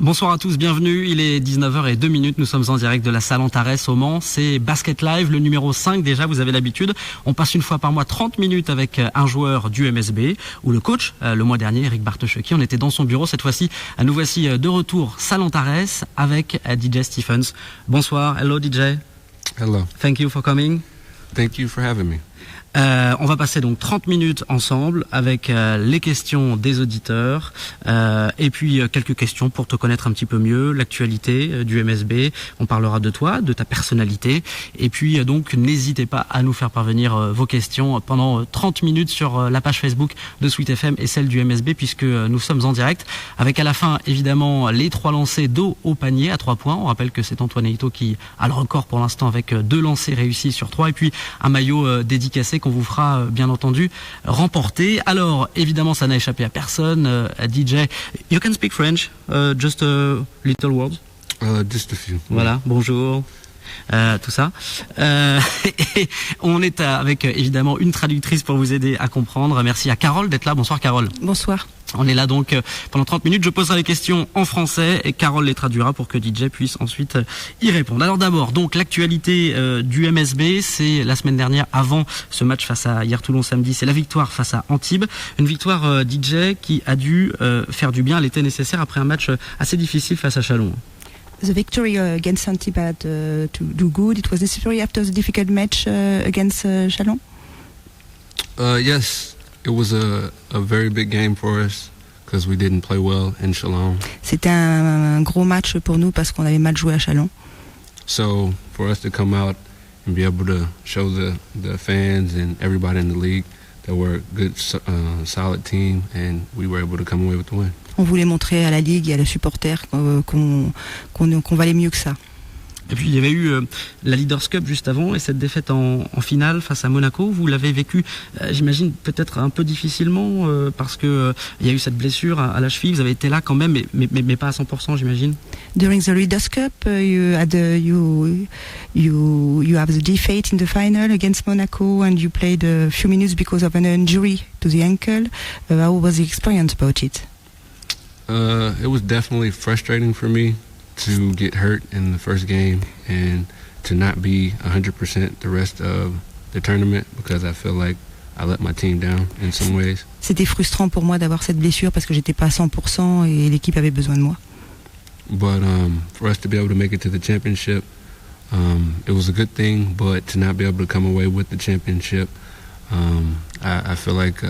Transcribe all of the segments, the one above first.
Bonsoir à tous, bienvenue, il est 19h02, nous sommes en direct de la salle Antares au Mans, c'est Basket Live, le numéro 5 déjà, vous avez l'habitude, on passe une fois par mois 30 minutes avec un joueur du MSB, ou le coach, le mois dernier, Eric Bartoszewski, on était dans son bureau, cette fois-ci, nous voici de retour, salle Antares, avec DJ Stephens. Bonsoir, hello DJ. Hello. Thank you for coming. Thank you for having me. On va passer donc 30 minutes ensemble avec les questions des auditeurs et puis quelques questions pour te connaître un petit peu mieux, l'actualité du MSB. On parlera de toi, de ta personnalité et puis donc n'hésitez pas à nous faire parvenir vos questions pendant 30 minutes sur la page Facebook de Sweet FM et celle du MSB puisque nous sommes en direct avec à la fin évidemment les 3 lancers dos au panier à 3 points. On rappelle que c'est Antoine Eito qui a le record pour l'instant avec 2 lancers réussis sur 3 et puis un maillot dédicacé qu'on vous fera bien entendu remporter. Alors évidemment ça n'a échappé à personne. DJ, you can speak French, just a little words. Just a few. Voilà, bonjour. Tout ça. Et on est avec évidemment une traductrice pour vous aider à comprendre. Merci à Carole d'être là. Bonsoir Carole. Bonsoir. On est là donc pendant 30 minutes. Je poserai les questions en français et Carole les traduira pour que DJ puisse ensuite y répondre. Alors d'abord, donc l'actualité du MSB, c'est la semaine dernière avant ce match face à hier Toulon samedi, c'est la victoire face à Antibes. Une victoire DJ qui a dû faire du bien. Elle était nécessaire après un match assez difficile face à Chalon. The victory against Antibes had to do good. It was necessary after the difficult match against Chalon. Yes, it was a very big game for us because we didn't play well in Chalon. C'était un gros match pour nous parce qu'on avait mal joué à Chalon. So for us to come out and be able to show the fans and everybody in the league that we're a good, solid team, and we were able to come away with the win. On voulait montrer à la Ligue et à les supporters qu'on valait mieux que ça. Et puis il y avait eu la Leaders Cup juste avant et cette défaite en finale face à Monaco. Vous l'avez vécu, j'imagine, peut-être un peu difficilement parce que il y a eu cette blessure à la cheville. Vous avez été là quand même, mais pas à 100%, j'imagine. During the Leaders Cup, you have the defeat in the final against Monaco, and you played a few minutes because of an injury to the ankle. How was the experience about it? It was definitely frustrating for me to get hurt in the first game and to not be 100% the rest of the tournament because I feel like I let my team down in some ways. C'était frustrant pour moi d'avoir cette blessure parce que j'étais pas à 100% et l'équipe avait besoin de moi. But for us to be able to make it to the championship, it was a good thing, but to not be able to come away with the championship, I feel like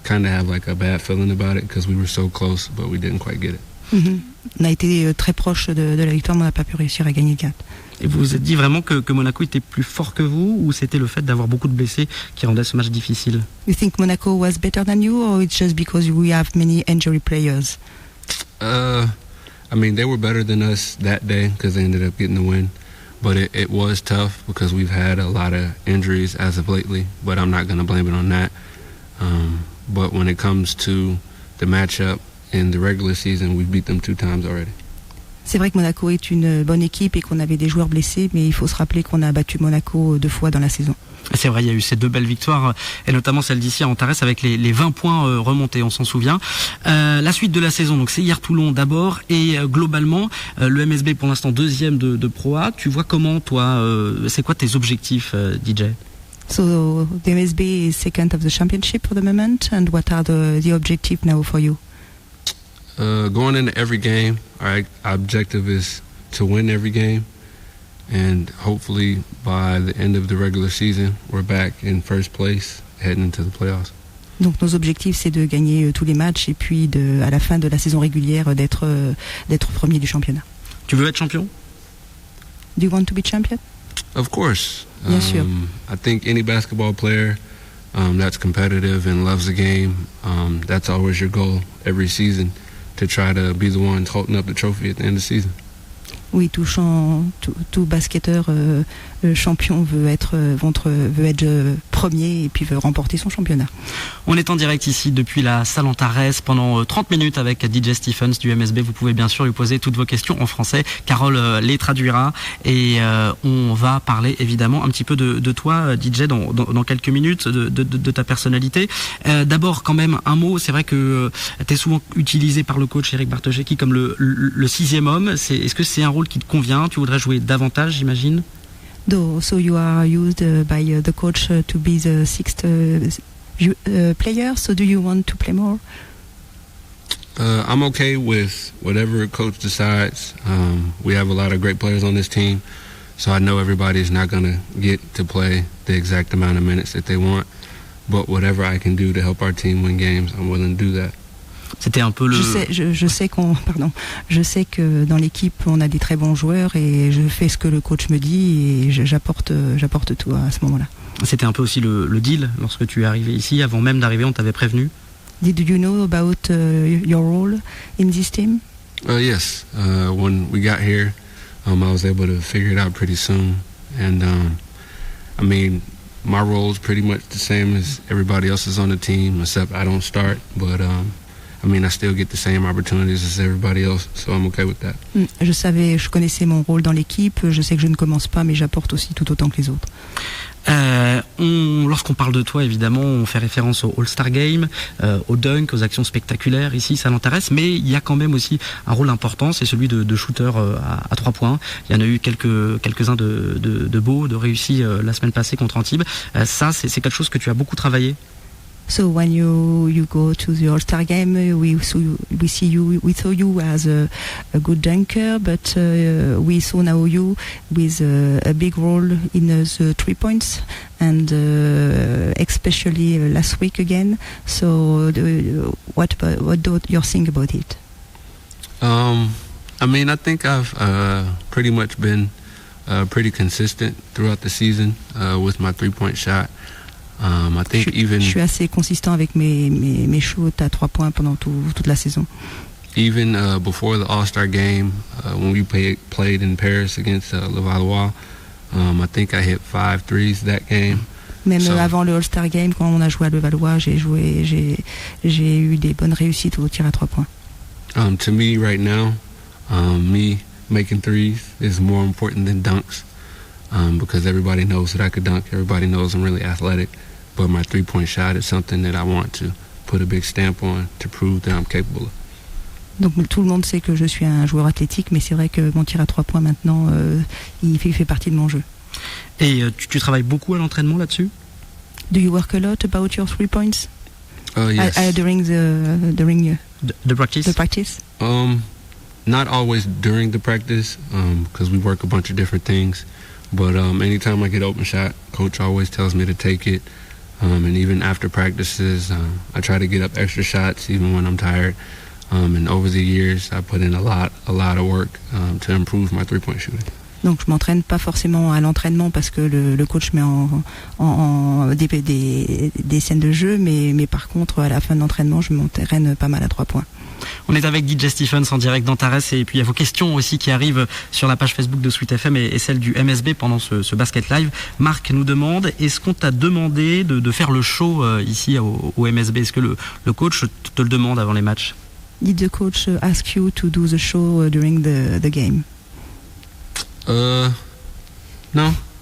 kind of have like a bad feeling about it because we were so close, but we didn't quite get it. Mm-hmm. On a été très proche de la victoire, mais on n'a pas pu réussir à gagner le 4. Et vous vous êtes dit vraiment que Monaco était plus fort que vous, ou c'était le fait d'avoir beaucoup de blessés qui rendait ce match difficile? You think Monaco was better than you, or it's just because we have many injury players? I mean, they were better than us that day because they ended up getting the win. But it was tough because we've had a lot of injuries as of lately, but I'm not going to blame it on that. But when it comes to the matchup in the regular season, we beat them 2 times already. C'est vrai que Monaco est une bonne équipe et qu'on avait des joueurs blessés, mais il faut se rappeler qu'on a battu Monaco 2 fois dans la saison. C'est vrai, il y a eu ces 2 belles victoires, et notamment celle d'ici à Antares avec les 20 points remontés, on s'en souvient. La suite de la saison, donc c'est hier Toulon d'abord, et globalement, le MSB pour l'instant 2e de Pro A. Tu vois comment, toi, c'est quoi tes objectifs, DJ? So the MSB is 2nd of the championship for the moment, and what are the objectives now for you? Going into every game, our objective is to win every game, and hopefully by the end of the regular season, we're back in first place, heading into the playoffs. Donc nos objectifs, c'est de gagner tous les matchs et puis à la fin de la saison régulière d'être premier du championnat. Tu veux être champion? Do you want to be champion? Of course. Bien sûr. I think any basketball player that's competitive and loves the game, that's always your goal every season, to try to be the one holding up the trophy at the end of the season. Oui, tout basketteur champion veut être premier et puis veut remporter son championnat. On est en direct ici depuis la salle Antares pendant 30 minutes avec DJ Stephens du MSB. Vous pouvez bien sûr lui poser toutes vos questions en français. Carole les traduira et on va parler évidemment un petit peu de toi, DJ, dans quelques minutes, de ta personnalité. D'abord, quand même, un mot. C'est vrai que tu es souvent utilisé par le coach Eric Bartoszewski comme le sixième homme. Est-ce que c'est un rôle qui te convient? Tu voudrais jouer davantage, j'imagine? So you are used by the coach to be the sixth player. So do you want to play more? I'm okay with whatever coach decides. We have a lot of great players on this team, so I know everybody's not going to get to play the exact amount of minutes that they want. But whatever I can do to help our team win games, I'm willing to do that. C'était un peu le... Je sais que dans l'équipe on a des très bons joueurs et je fais ce que le coach me dit et j'apporte tout à ce moment-là. C'était un peu aussi le deal lorsque tu es arrivé ici. Avant même d'arriver, on t'avait prévenu. Did you know about your role in this team? Yes. When we got here, I was able to figure it out pretty soon. And I mean, my role is pretty much the same as everybody else's on the team, except I don't start. But I mean, I still get the same opportunities as everybody else, so I'm okay with that. Je connaissais mon rôle dans l'équipe. Je sais que je ne commence pas, mais j'apporte aussi tout autant que les autres. Lorsqu'on parle de toi, évidemment, on fait référence au All-Star Game, au dunk, aux actions spectaculaires ici, ça l'intéresse, mais il y a quand même aussi un rôle important, c'est celui de shooter à 3 points. Il y en a eu quelques-uns de beaux, de réussis la semaine passée contre Antibes. Ça, c'est quelque chose que tu as beaucoup travaillé. So when you go to the All-Star game, we saw you as a good dunker, but we saw now you with a big role in the 3 points, and especially last week again. So what do you think about it? I mean, I think I've pretty much been pretty consistent throughout the season with my 3-point shot. I think je suis assez consistant avec mes shoots à 3 points pendant toute la saison. Even before the All-Star game, when we played in Paris against Levallois, I think I hit 5 threes that game. Même avant le All-Star game, quand on a joué à Levallois, j'ai eu des bonnes réussites au tir à 3 points. To me right now, me making threes is more important than dunks. Because everybody knows that I could dunk, everybody knows I'm really athletic, but my 3-point shot is something that I want to put a big stamp on to prove that I'm capable of. Donc tout le monde sait que je suis un joueur athlétique, mais c'est vrai que mon tir à 3 points maintenant, il fait partie de mon jeu. Et tu travailles beaucoup à l'entraînement là-dessus? Do you work a lot about your 3 points? Yes. During the practice? The practice? Not always during the practice, because we work a bunch of different things. But anytime I get open shot, coach always tells me to take it. And even after practices, I try to get up extra shots even when I'm tired. And over the years, I put in a lot of work to improve my 3-point shooting. Donc je m'entraîne pas forcément à l'entraînement parce que le coach met en des scènes de jeu, mais par contre à la fin de l'entraînement, je m'entraîne pas mal à 3 points. On est avec DJ Stephens en direct d'Antares et puis il y a vos questions aussi qui arrivent sur la page Facebook de Sweet FM et celle du MSB pendant ce basket live. Marc nous demande, est-ce qu'on t'a demandé de faire le show ici au MSB? Est-ce que le coach te le demande avant les matchs? Did the coach ask you to do the show during the game? No.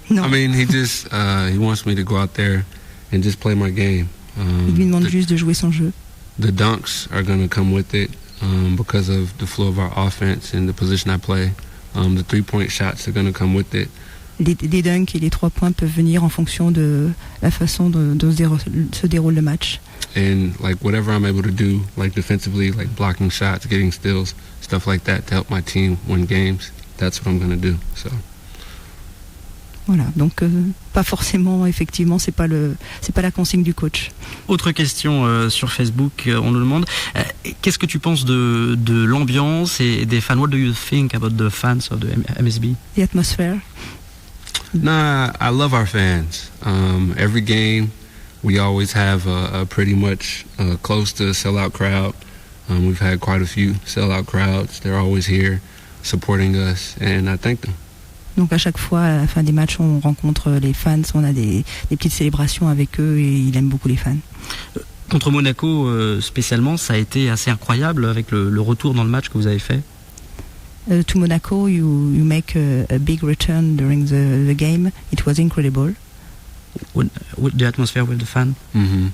No. I mean, he wants me to go out there and just play my game. Il lui demande juste de jouer son jeu. The dunks are going to come with it because of the flow of our offense and the position I play. The 3-point shots are going to come with it. Les dunks et les 3 points peuvent venir en fonction de la façon dont se déroule le match. And like whatever I'm able to do, like defensively, like blocking shots, getting steals, stuff like that to help my team win games, that's what I'm going to do. So. Voilà, donc pas forcément, effectivement, c'est pas la consigne du coach. Autre question sur Facebook, on nous demande, qu'est-ce que tu penses de l'ambiance et des fans? What do you think about the fans of the MSB? The atmosphere. Nah, I love our fans. Every game, we always have a pretty much close to a sellout crowd. We've had quite a few sellout crowds. They're always here supporting us, and I thank them. Donc à chaque fois, à la fin des matchs, on rencontre les fans, on a des petites célébrations avec eux et il aime beaucoup les fans. Contre Monaco spécialement, ça a été assez incroyable avec le retour dans le match que vous avez fait. To Monaco, you make a big return during the game. It was incredible. With the atmosphere with the fan. Mm-hmm.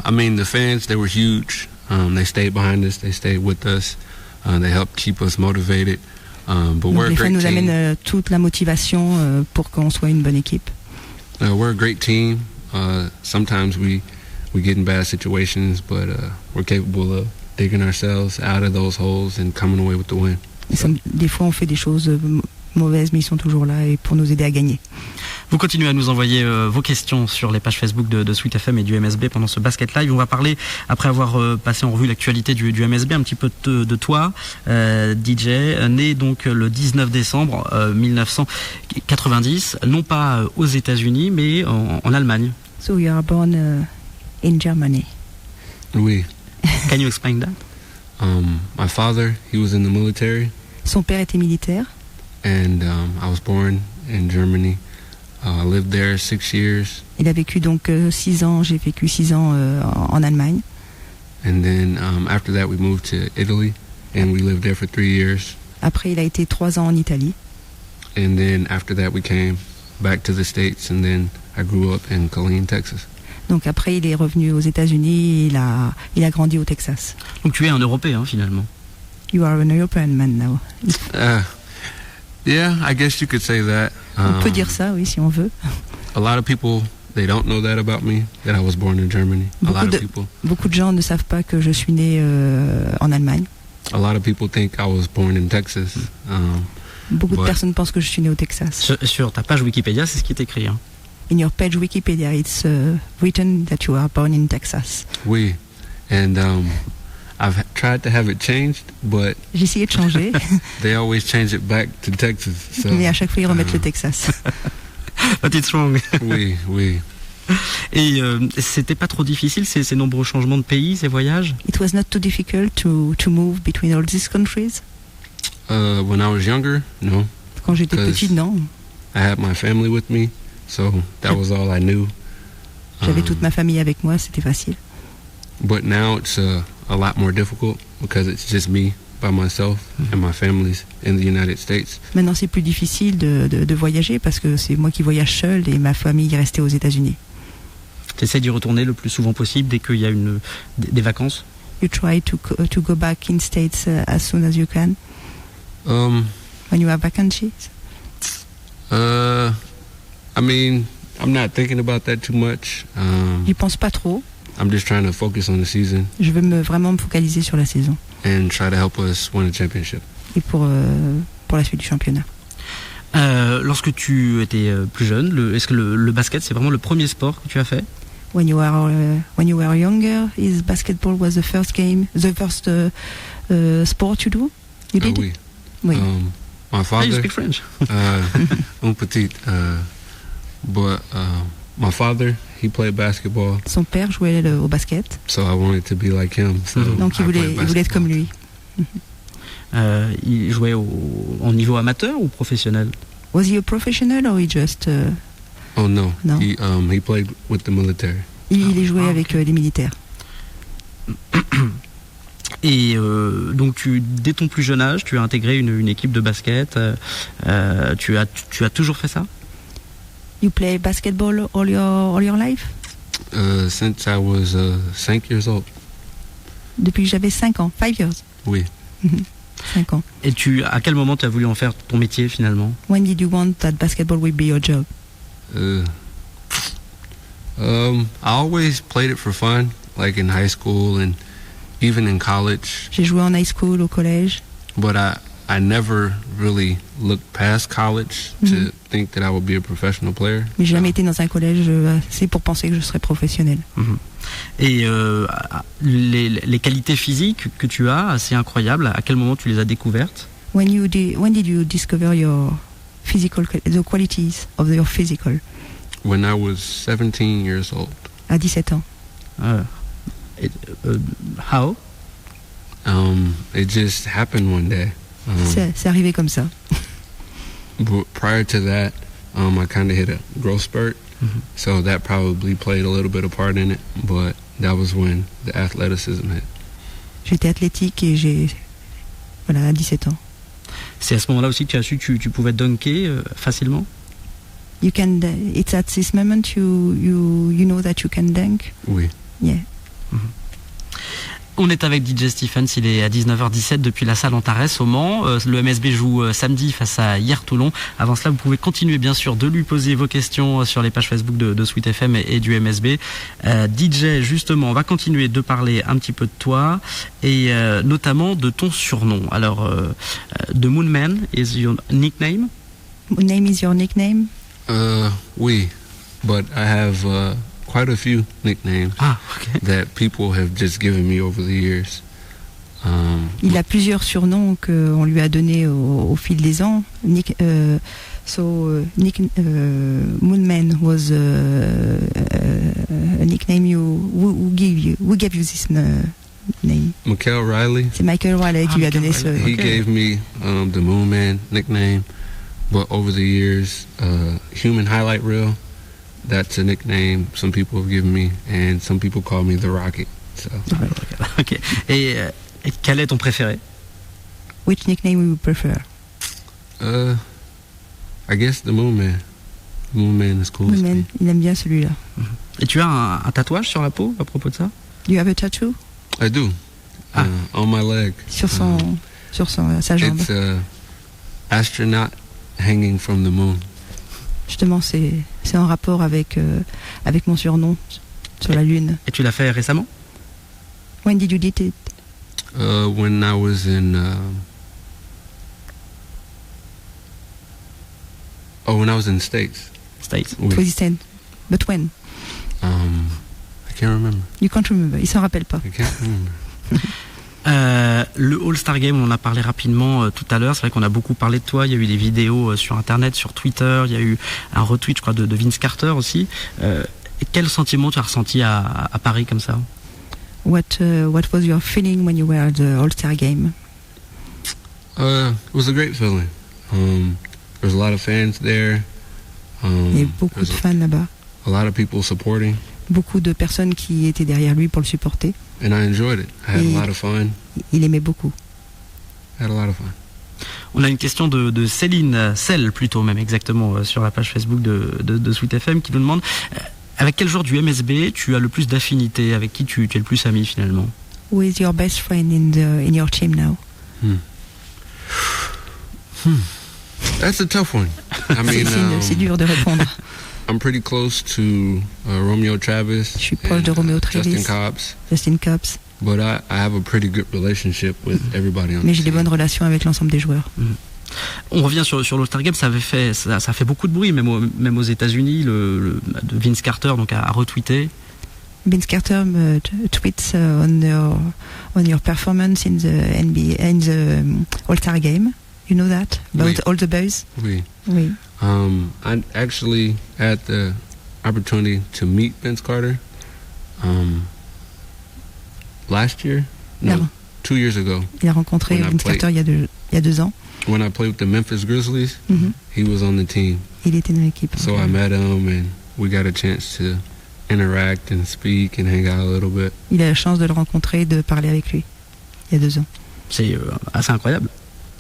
I mean, the fans, they were huge. They stayed behind us. They stayed with us. They helped keep us motivated. But Donc we're a les fans great nous team. amènent toute la motivation pour qu'on soit une bonne équipe. We're a great team. Sometimes we get in bad situations, but we're capable of digging ourselves out of those holes and coming away with the win. Des fois, on fait des choses mauvaises, mais ils sont toujours là et pour nous aider à gagner. Vous continuez à nous envoyer vos questions sur les pages Facebook de Sweet FM et du MSB pendant ce basket live. On va parler, après avoir passé en revue l'actualité du MSB, un petit peu de toi, DJ, né donc le 19 décembre 1990, non pas aux États-Unis, mais en Allemagne. So you are born in Germany. Oui. Can you explain that? My father, he was in the military. Son père était militaire. And I was born in Germany. I lived there 6 years. Il a vécu donc 6 ans, j'ai vécu 6 ans en Allemagne. And then after that we moved to Italy and we lived there for 3 years. Après, il a été 3 ans en Italie. And then after that we came back to the States and then I grew up in Killeen, Texas. Donc après, il est revenu aux États-Unis et il a grandi au Texas. Donc tu es un Européen finalement. You are an European man now. Yeah, I guess you could say that. On peut dire ça, oui, si on veut. A lot of people, they don't know that about me, that I was born in Germany. Beaucoup de gens ne savent pas que je suis né en Allemagne. A lot of people think I was born in Texas. Beaucoup de personnes pensent que je suis né au Texas. Sur ta page Wikipédia, c'est ce qui est écrit. Hein. In your page Wikipedia, it's written that you are born in Texas. Oui, and I've tried to have it changed, but j'ai essayé de changer. They always change it back to Texas. So, mais à chaque fois ils remettent le Texas. But it's wrong. Oui, oui. Et c'était pas trop difficile ces nombreux changements de pays, ces voyages? It was not too difficult to move between all these countries. When I was younger, no. Quand j'étais petite, non. I had my family with me, so that was all I knew. J'avais toute ma famille avec moi, c'était facile. But now it's a lot more difficult because it's just me by myself and my family's in the United States. Maintenant, c'est plus difficile de voyager parce que c'est moi qui voyage seul et ma famille est restée aux États-Unis. Tu essaies d'y retourner le plus souvent possible dès qu'il y a des vacances? You try to go back in States as soon as you can. When you have vacancies. I mean, I'm not thinking about that too much. J'y pense pas trop. I'm just trying to focus on the season. Je veux vraiment me focaliser sur la saison. And try to help us win a championship. Et pour la suite du championnat. Lorsque tu étais plus jeune, est-ce que le basket c'est vraiment le premier sport que tu as fait? When you were younger, is basketball was the first sport you do? You did? Oui. Oui. My father. You speak French. Un petit. But my father, he played basketball. Son père jouait au basket. So I wanted to be like him. So donc il voulait être comme lui. Il jouait au niveau amateur ou professionnel? Was he a professional or he just? Oh no. No. He played with the military. Il jouait avec les militaires. Et donc dès ton plus jeune âge, tu as intégré une équipe de basket. Tu as toujours fait ça? You play basketball all your life? Since I was 5 years old. Depuis que j'avais 5 ans. 5 years? Oui. 5 ans. Et à quel moment tu as voulu en faire ton métier finalement? When did you want that basketball would be your job? I always played it for fun, like in high school and even in college. J'ai joué en high school, au collège. But I never really looked past college to think that I would be a professional player. Mais j'ai jamais été dans un collège assez pour penser que je serais professionnel. Et les qualités physiques que tu as, assez incroyables, à quel moment tu les as découvertes? When did you discover the qualities of your physical? When I was 17 years old. À 17 ans. How? It just happened one day. C'est arrivé comme ça. But prior to that, I kind of hit a growth spurt, so that probably played a little bit of part in it. But that was when the athleticism hit. J'étais athlétique et à 17 ans. C'est à ce moment-là aussi que tu as su que tu pouvais dunker facilement? It's at this moment you know that you can dunk? Oui. Yeah. On est avec DJ Stephens, il est à 19h17 depuis la salle Antares au Mans. Le MSB joue samedi face à Hier-Toulon. Avant cela, vous pouvez continuer bien sûr de lui poser vos questions sur les pages Facebook de Sweet FM et du MSB. DJ, justement, on va continuer de parler un petit peu de toi et notamment de ton surnom. Alors, The Moonman is your nickname? Name is your nickname? Oui, but I have quite a few nicknames that people have just given me over the years. Il a plusieurs surnoms qu'on lui a donnés au fil des ans. Moonman was a nickname who gave you this name? Michael Riley. C'est Michael Riley qui lui a donné ce. He gave me the Moonman nickname, but over the years, Human Highlight Reel. That's a nickname some people have given me, and some people call me the Rocket. So. Ok. Et quel est ton préféré? Which nickname you prefer? I guess the Moonman. Moonman is cool. Moonman, il aime bien celui-là. Et tu as un tatouage sur la peau à propos de ça? Do you have a tattoo? I do. On my leg. Sur sa jambe. It's astronaut hanging from the moon. Justement, c'est en rapport avec mon surnom sur la Lune. Et tu l'as fait récemment? When did you did it? When I was in when I was in States. States. Oui. 2010. But when? I can't remember. You can't remember. Il s'en rappelle pas. I can't remember. Le All-Star Game, on en a parlé rapidement tout à l'heure. C'est vrai qu'on a beaucoup parlé de toi. Il y a eu des vidéos sur Internet, sur Twitter. Il y a eu un retweet, je crois, de Vince Carter aussi. Quel sentiment tu as ressenti à Paris comme ça? What was your feeling when you were at the All-Star Game? It was a great feeling. There's a lot of fans there. Il y a beaucoup de fans là-bas. A lot of people supporting. Beaucoup de personnes qui étaient derrière lui pour le supporter. And I enjoyed it. I had a lot of fun. Il aimait beaucoup. I had a lot of fun. On a une question de Céline, plutôt même exactement, sur la page Facebook de Sweet FM qui nous demande avec quel joueur du MSB tu as le plus d'affinité, avec qui tu es le plus ami finalement? Who is your best friend in your team now? That's a tough one. I mean, c'est dur de répondre. I'm pretty close to Romeo Travis. Je suis proche de Romeo Travis. Justin Cobbs. But I have a pretty good relationship with everybody on the team. Mais j'ai des bonnes relations avec l'ensemble des joueurs. On revient sur l'All-Star Game, ça fait beaucoup de bruit, même aux États-Unis. Le Vince Carter donc a retweeté. Vince Carter tweets on your performance in the NBA in the All-Star Game. You know that about all the boys? Oui. I actually had the opportunity to meet Vince Carter last year. No, 2 years ago. Il a rencontré Vince Carter il y a 2 ans. When I played with the Memphis Grizzlies, he was on the team. Il était dans l'équipe. So I met him and we got a chance to interact and speak and hang out a little bit. Il a la chance de le rencontrer, de parler avec lui. Il y a 2 ans. C'est assez incroyable.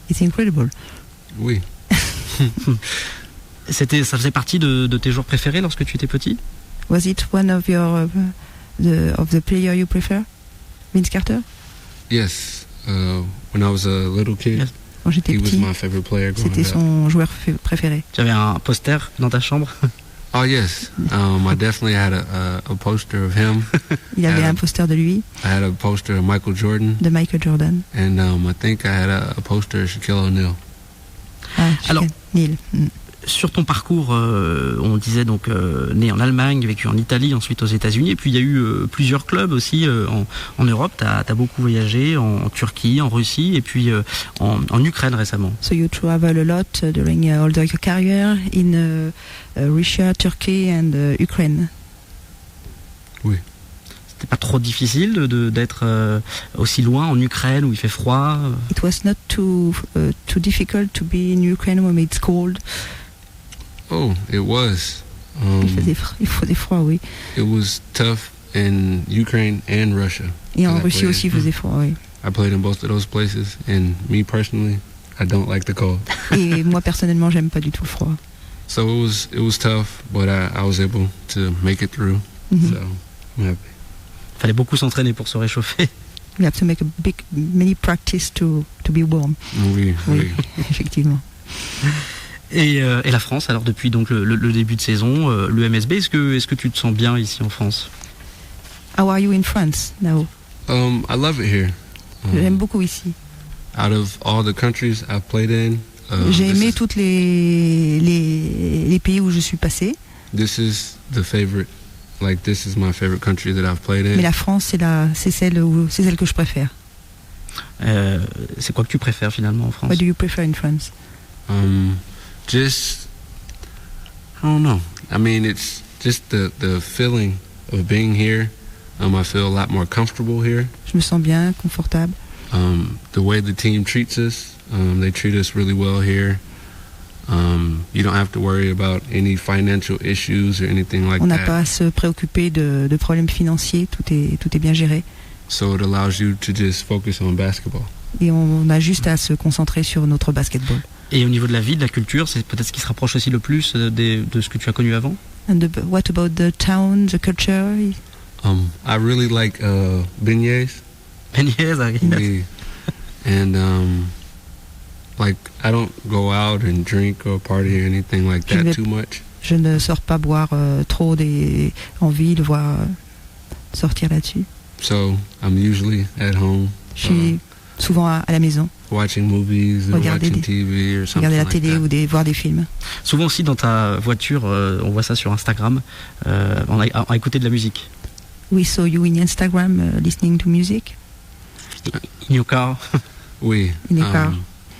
It's incredible. Oui. Ça faisait partie de tes joueurs préférés lorsque tu étais petit? Was it one of your the player you prefer, Vince Carter? Yes. When I was a little kid, yes. Quand j'étais petit, c'était son joueur préféré. Tu avais un poster dans ta chambre? Oh yes, I definitely had a poster of him. Il avait un poster de lui. I had a poster of Michael Jordan. De Michael Jordan. And I think I had a poster of Shaquille O'Neal. Alors, Neil. Sur ton parcours, on disait donc né en Allemagne, vécu en Italie, ensuite aux États-Unis, et puis il y a eu plusieurs clubs aussi en Europe. T'as beaucoup voyagé en Turquie, en Russie, et puis en Ukraine récemment. So you travel a lot during all your career in Russia, Turkey and Ukraine. Oui. C'était pas trop difficile d'être aussi loin en Ukraine où il fait froid? It was not too difficult to be in Ukraine when it's cold. Oh, it was. Il faisait froid, oui. It was tough in Ukraine and Russia. Et en Russie aussi, il faisait froid, oui. I played in both of those places, and me personally, I don't like the cold. Et moi personnellement, j'aime pas du tout le froid. So it was tough, but I was able to make it through. So I'm happy. Fallait beaucoup s'entraîner pour se réchauffer. You have to make many practice to be warm. Oui. Effectivement. Et la France, alors depuis donc le début de saison, l'UMSB, est-ce que tu te sens bien ici en France? How are you in France now? I love it here. J'aime beaucoup ici. Out of all the countries I've played in, j'ai aimé toutes les pays où je suis passé. This is the favorite. Like this is my favorite country that I've played in. Mais la France, c'est celle que je préfère. C'est quoi que tu préfères finalement en France? What do you prefer in France? Just I don't know. I mean, it's just the feeling of being here. I feel a lot more comfortable here. Je me sens bien, confortable. The way the team treats us, they treat us really well here. You don't have to worry about any financial issues or anything like that. On n'a pas à se préoccuper de problèmes financiers, tout est bien géré. So it allows you to just focus on basketball. Et on a juste à se concentrer sur notre basketball. Et au niveau de la vie, de la culture, c'est peut-être ce qui se rapproche aussi le plus de ce que tu as connu avant? And what about the town, the culture? I really like beignets. Beignets, oui. And like I don't go out and drink or party or anything like that too much. Je ne sors pas boire trop en ville, voire sortir là-dessus. So I'm usually at home. Je suis souvent à la maison. Watching movies or watching TV or something regarder la like télé that. ou voir des films. Souvent aussi dans ta voiture, on voit ça sur Instagram, on a écouté de la musique. We saw you in Instagram listening to music. In your car? Oui. In your car.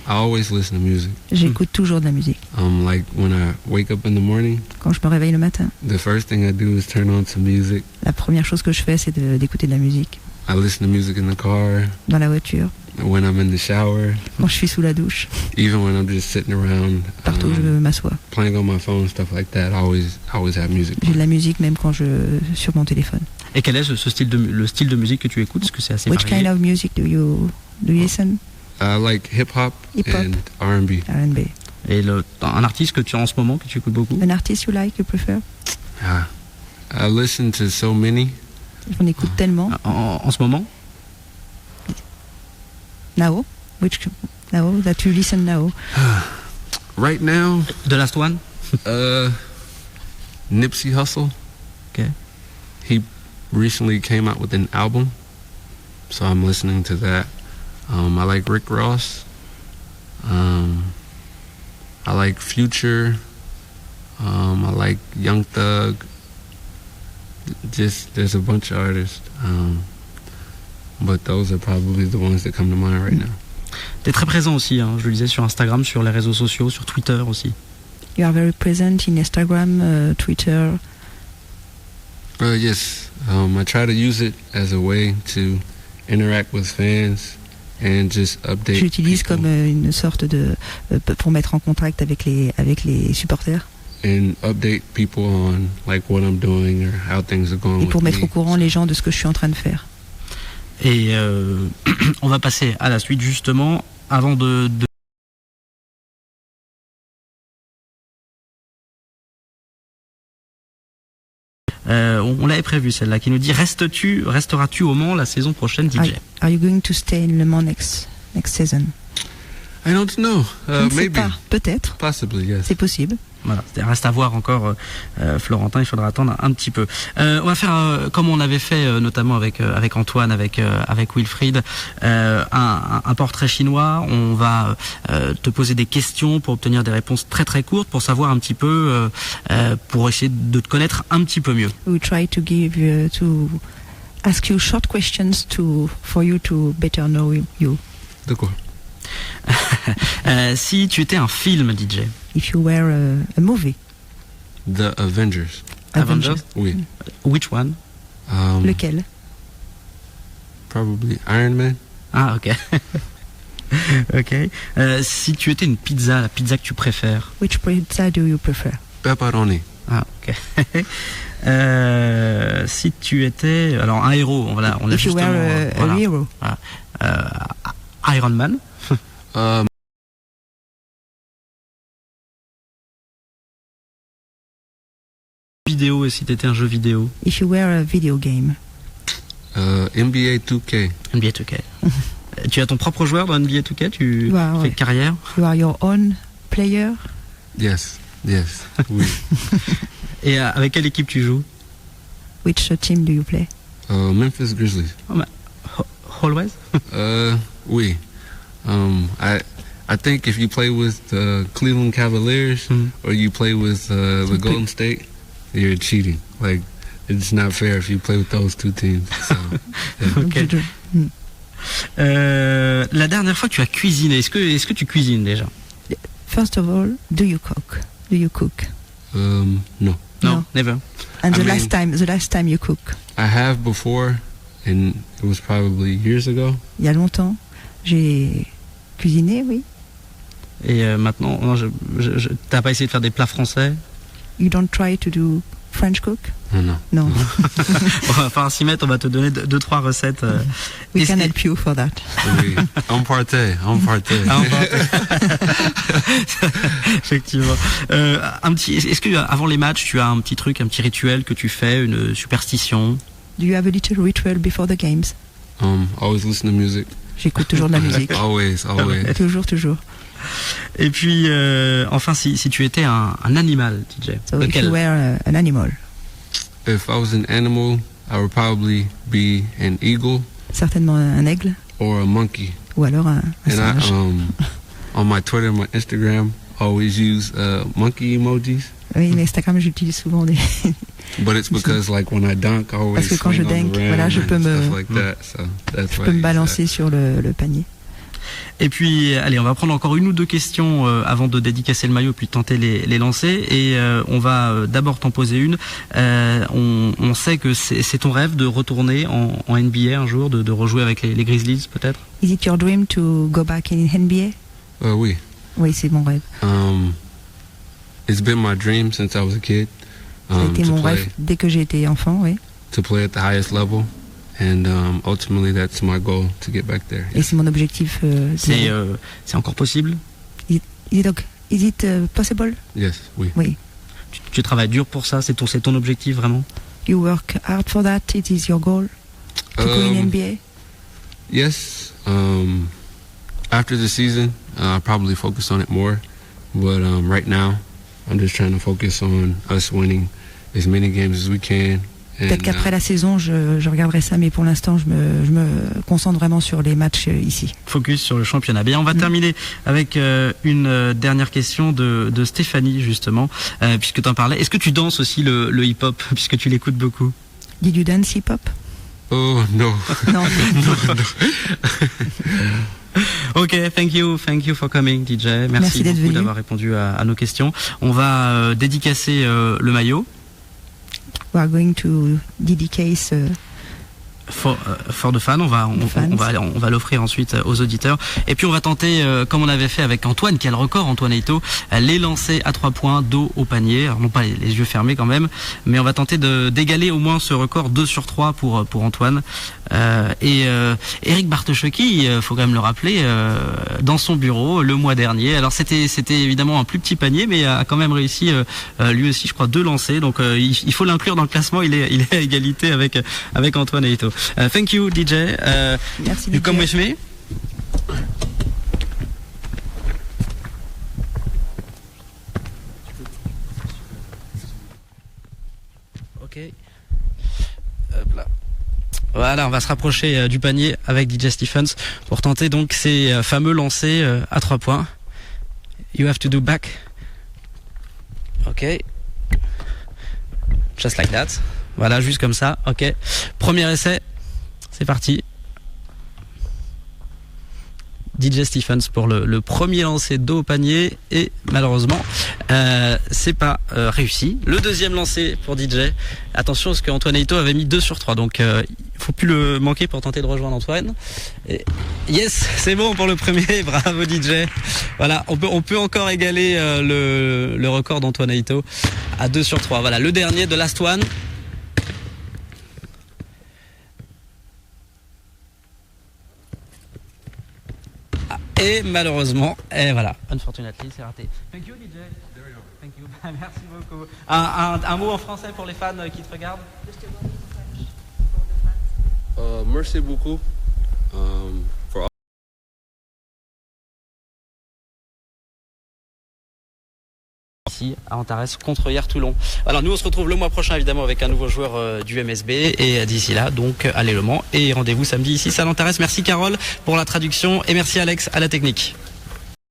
I always listen to music. J'écoute toujours de la musique. Like when I wake up in the morning. Quand je me réveille le matin. The first thing I do is turn on some music. La première chose que je fais, c'est d'écouter de la musique. I listen to music in the car. Dans la voiture. When I'm in the shower. Quand je suis sous la douche. Even when I'm just sitting around. Partout où je m'assois. Playing on my phone, stuff like that. I always have music. J'ai de la musique même quand sur mon téléphone. Et quel est le style de musique que tu écoutes? Est-ce que c'est assez varié? Which kind of music do you listen? I like hip-hop and R&B. R&B. Et un artiste que tu as en ce moment, que tu écoutes beaucoup? An artist you like, you prefer? I listen to so many. J'en écoute tellement. En ce moment? Now? Now that you listen now? Right now? The last one? Nipsey Hussle. Okay. He recently came out with an album, so I'm listening to that. I like Rick Ross. I like Future. I like Young Thug. There's a bunch of artists. But those are probably the ones that come to mind right now. T'es très présent aussi, hein, je le disais, sur Instagram, sur les réseaux sociaux, sur Twitter aussi. You are very present in Instagram, Twitter. Yes. I try to use it as a way to interact with fans and just update. J'utilise comme une sorte pour mettre en contact avec les supporters. And update people on like what I'm doing or how things are going. Et pour mettre au courant les gens de ce que je suis en train de faire. Et on va passer à la suite justement avant de... on l'avait prévu celle-là qui nous dit resteras-tu au Mans la saison prochaine, DJ? Are you going to stay in Le Mans next season? I don't know. Maybe. Peut-être. Possibly, yes. C'est possible. Voilà, reste à voir encore, Florentin, il faudra attendre un petit peu. On va faire comme on avait fait notamment avec Antoine, avec Wilfried, un portrait chinois. On va te poser des questions pour obtenir des réponses très très courtes, pour savoir un petit peu, pour essayer de te connaître un petit peu mieux. We try to ask you short questions for you to better know you. De quoi? Si tu étais un film, DJ. If you were a movie. The Avengers. Avengers? Oui. Which one? Lequel? probably Iron Man. Ah, ok. Ok. Si tu étais une pizza, la pizza que tu préfères? Which pizza do you prefer? Pepperoni. Ah, ok. Si tu étais, alors un héros, voilà, on a If you justement, were a voilà. hero. Iron Man. Vidéo, et si t'étais un jeu vidéo? If you were a video game. NBA 2K. NBA 2K. Tu as ton propre joueur dans NBA 2K? Tu Ouais, fais carrière? You are your own player. Yes. Oui. Et avec quelle équipe tu joues? Which team do you play? Memphis Grizzlies. Always? Oui. I think if you play with the Cleveland Cavaliers or you play with the Golden State, you're cheating. Like, it's not fair if you play with those two teams. So, yeah. Ok. La dernière fois que tu as cuisiné, est-ce que tu cuisines déjà? First of all, do you cook? Do you cook? No. No, never. And the I last time you cook? I have before, and it was probably years ago. Il y a longtemps, j'ai cuisiné, oui. Et maintenant, non, t'as pas essayé de faire des plats français? You don't try to do French cook? No. No. On va falloir s'y mettre, on va te donner 2-3 recettes. We can help you for that. Oui. Emporté. Effectivement. Est-ce que avant les matchs, tu as un petit truc, un petit rituel que tu fais, une superstition? Do you have a little ritual before the games? Always listen to music. J'écoute toujours de la musique. Always. Toujours. Et puis, enfin, si tu étais un animal, DJ, So if you were an animal? If I was an animal, I would probably be an eagle. Certainement un aigle. Or a monkey. Ou alors un singe. On my Twitter, my Instagram, I always use monkey emojis. Oui, mais Instagram, j'utilise souvent des... But it's because like when I dunk, I always Parce que quand je dunk, voilà, je peux me balancer sur le panier. Et puis, allez, on va prendre encore une ou deux questions avant de dédicacer le maillot, puis tenter les lancer. Et on va d'abord t'en poser une. On sait que c'est ton rêve de retourner en NBA un jour, de rejouer avec les Grizzlies, peut-être? Is it your dream to go back in NBA? Oui. Oui, c'est mon rêve. It's been my dream since I was a kid. Ça a été mon rêve dès que j'ai été enfant, oui. To play at the highest level. And ultimately, that's my goal, to get back there. Et c'est mon objectif. C'est encore possible? Is it possible? Yes, oui. Oui. Tu travailles dur pour ça? C'est ton objectif, vraiment? You work hard for that? It is your goal to go in NBA? Yes. After the season, I'll probably focus on it more. But right now, I'm just trying to focus on us winning as many games as we can. Peut-être qu'après la saison, je regarderai ça, mais pour l'instant, je me concentre vraiment sur les matchs ici. Focus sur le championnat. Bien, on va terminer avec une dernière question de Stéphanie, justement, puisque tu en parlais. Est-ce que tu danses aussi le hip-hop, puisque tu l'écoutes beaucoup? Did you dance hip-hop? Oh, no. Non. Ok, thank you for coming, DJ. Merci beaucoup d'avoir répondu à nos questions. On va dédicacer le maillot. We are going to dedicate for the fan. On va l'offrir ensuite aux auditeurs. Et puis on va tenter, comme on avait fait avec Antoine, qui a le record, Antoine Eto'o, les lancer à 3 points, dos au panier. Alors non pas les yeux fermés quand même, mais on va tenter d'égaler au moins ce record 2 sur 3 pour Antoine. Et Eric Bartoszewski, faut quand même le rappeler, dans son bureau le mois dernier. Alors c'était évidemment un plus petit panier, mais a quand même réussi lui aussi, je crois, 2 lancers. Donc il faut l'inclure dans le classement. Il est à égalité avec Antoine Eto'o. Thank you, DJ. Merci, you DJ. come with me? Ok. Hop là. Voilà, on va se rapprocher du panier avec DJ Stephens pour tenter donc ces fameux lancers à 3 points. You have to do back. Ok. Just like that. Voilà, juste comme ça. Ok. Premier essai. C'est parti. DJ Stephens pour le premier lancer dos au panier et malheureusement c'est pas réussi. Le deuxième lancer pour DJ. Attention parce qu'Antoine Eito avait mis 2 sur 3 donc il faut plus le manquer pour tenter de rejoindre Antoine. Et yes, c'est bon pour le premier, bravo DJ. Voilà, on peut encore égaler le record d'Antoine Eito à 2 sur 3. Voilà, le dernier de Last One. Et malheureusement, et voilà, unfortunately, c'est raté. Thank you, DJ. Thank you. Merci beaucoup. Un mot en français pour les fans qui te regardent. Merci beaucoup. For ici à Antares contre hier Toulon. Alors nous on se retrouve le mois prochain évidemment avec un nouveau joueur du MSB et d'ici là donc allez Le Mans et rendez-vous samedi ici à Antares. Merci Carole pour la traduction et merci Alex à la technique.